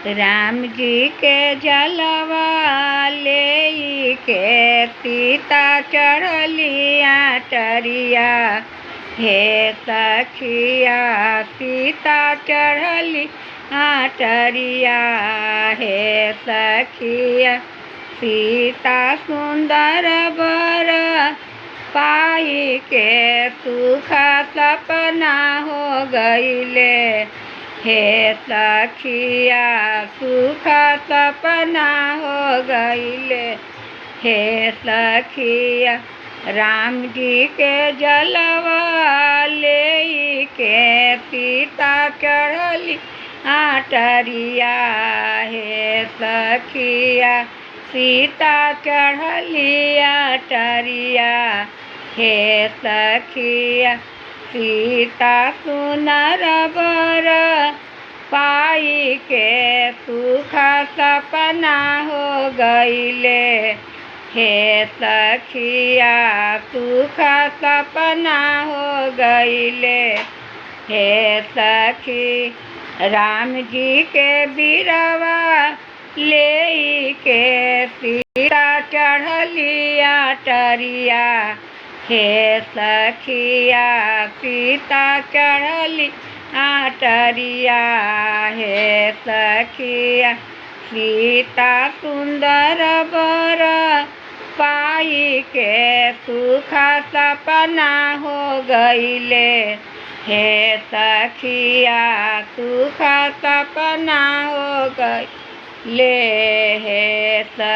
राम जी के जलवा ले के सीता चढ़लिया टरिया। हे सखिया सीता चढ़ली टरिया। हे सखिया सीता सुंदर बर पाई के सुख सपना हो गईले। हे सखिया सुख सपना हो गईले। हे सखिया राम जी के जलवा ले के सीता चढ़ली टरिया। हे सखिया सीता चढ़ली टरिया। हे सखिया सीता सुनर बर पाई के सुख सपना हो गईले। हे सखिया सुख सपना हो गईले। हे सखी राम जी के बिरवा ले के सीता चढ़ली टरिया। हे सखिया सीता चढ़ली टरिया। हे सखिया सीता सुंदर बर पाई के सुख सपना हो गईले। हे सखिया सुख सपना हो गईले। हे